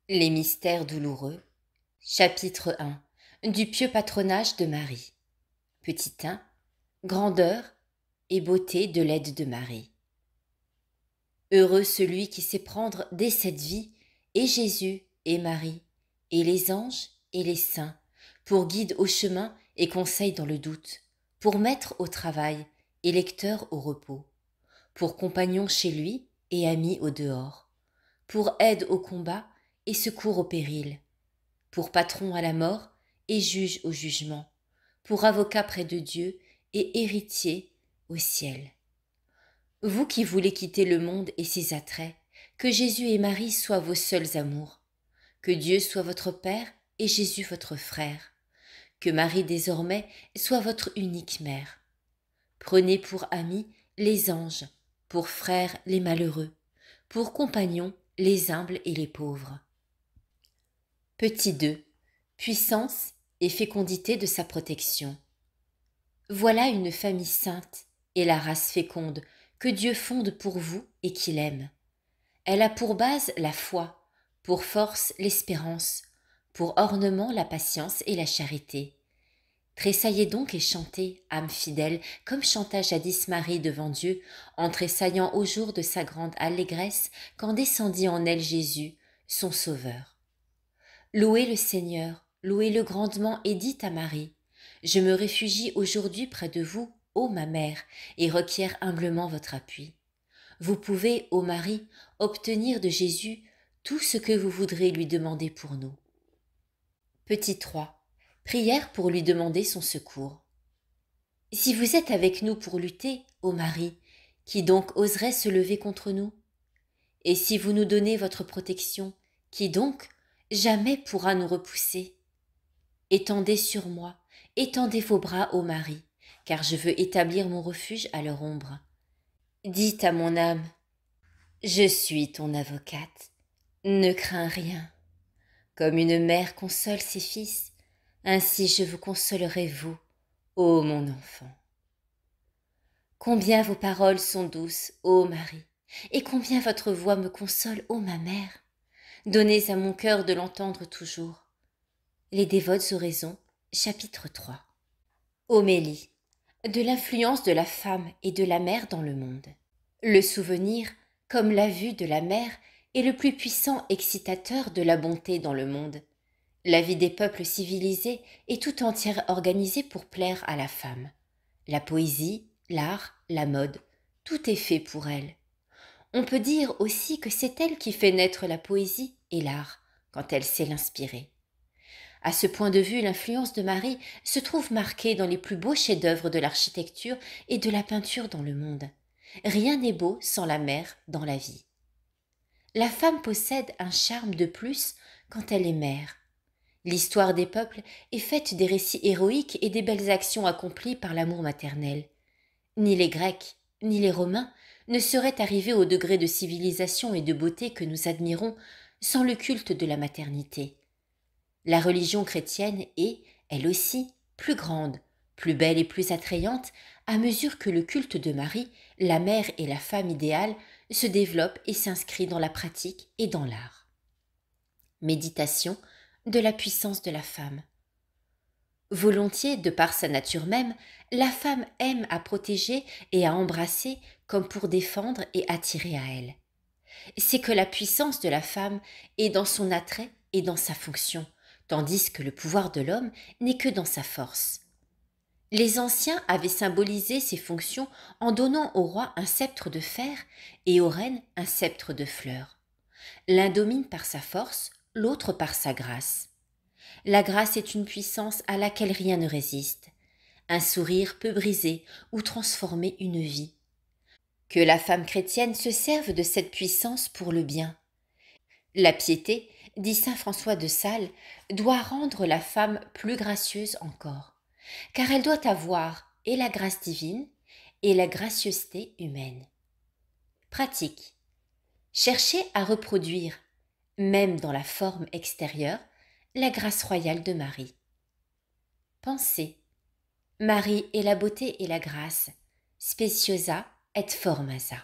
Les mystères douloureux. Chapitre 1. Du pieux patronage de Marie. Petit 1. Grandeur et beauté de l'aide de Marie. Heureux celui qui sait prendre dès cette vie et Jésus et Marie, et les anges et les saints, pour guide au chemin et conseil dans le doute, pour maître au travail et lecteur au repos, pour compagnon chez lui et ami au dehors, pour aide au combat et secours au péril, pour patron à la mort et juge au jugement, pour avocat près de Dieu et héritier au ciel. Vous qui voulez quitter le monde et ses attraits, que Jésus et Marie soient vos seuls amours, que Dieu soit votre Père et Jésus votre frère, que Marie désormais soit votre unique mère. Prenez pour amis les anges, pour frères les malheureux, pour compagnons les humbles et les pauvres. Petit 2. Puissance et fécondité de sa protection. Voilà une famille sainte et la race féconde que Dieu fonde pour vous et qu'il aime. Elle a pour base la foi, pour force l'espérance, pour ornement la patience et la charité. Tressaillez donc et chantez, âme fidèle, comme chanta jadis Marie devant Dieu, en tressaillant au jour de sa grande allégresse, quand descendit en elle Jésus, son Sauveur. Louez le Seigneur, louez-le grandement et dites à Marie, « Je me réfugie aujourd'hui près de vous, ô ma mère, et requiers humblement votre appui. Vous pouvez, ô Marie, obtenir de Jésus tout ce que vous voudrez lui demander pour nous. » Petit 3. Prière pour lui demander son secours. Si vous êtes avec nous pour lutter, ô Marie, qui donc oserait se lever contre nous? Et si vous nous donnez votre protection, qui donc jamais pourra nous repousser? Étendez sur moi, étendez vos bras, ô Marie, car je veux établir mon refuge à leur ombre. Dites à mon âme, je suis ton avocate, ne crains rien. Comme une mère console ses fils, ainsi je vous consolerai vous, ô mon enfant. Combien vos paroles sont douces, ô Marie, et combien votre voix me console, ô ma mère. Donnez à mon cœur de l'entendre toujours. Les dévotes oraisons, chapitre 3. Homélie. De l'influence de la femme et de la mère dans le monde. Le souvenir, comme la vue de la mère, est le plus puissant excitateur de la bonté dans le monde. La vie des peuples civilisés est tout entière organisée pour plaire à la femme. La poésie, l'art, la mode, tout est fait pour elle. On peut dire aussi que c'est elle qui fait naître la poésie et l'art, quand elle sait l'inspirer. À ce point de vue, l'influence de Marie se trouve marquée dans les plus beaux chefs-d'œuvre de l'architecture et de la peinture dans le monde. Rien n'est beau sans la mère dans la vie. La femme possède un charme de plus quand elle est mère. L'histoire des peuples est faite des récits héroïques et des belles actions accomplies par l'amour maternel. Ni les Grecs, ni les Romains ne seraient arrivés au degré de civilisation et de beauté que nous admirons sans le culte de la maternité. La religion chrétienne est, elle aussi, plus grande, plus belle et plus attrayante à mesure que le culte de Marie, la mère et la femme idéale, se développe et s'inscrit dans la pratique et dans l'art. Méditation de la puissance de la femme. Volontiers, de par sa nature même, la femme aime à protéger et à embrasser comme pour défendre et attirer à elle. C'est que la puissance de la femme est dans son attrait et dans sa fonction, tandis que le pouvoir de l'homme n'est que dans sa force. Les anciens avaient symbolisé ces fonctions en donnant au roi un sceptre de fer et aux reines un sceptre de fleurs. L'un domine par sa force, l'autre par sa grâce. La grâce est une puissance à laquelle rien ne résiste. Un sourire peut briser ou transformer une vie. Que la femme chrétienne se serve de cette puissance pour le bien. La piété, dit saint François de Sales, doit rendre la femme plus gracieuse encore, car elle doit avoir et la grâce divine et la gracieuseté humaine. Pratique. Cherchez à reproduire, même dans la forme extérieure, la grâce royale de Marie. Pensez. Marie est la beauté et la grâce, speciosa et formasa.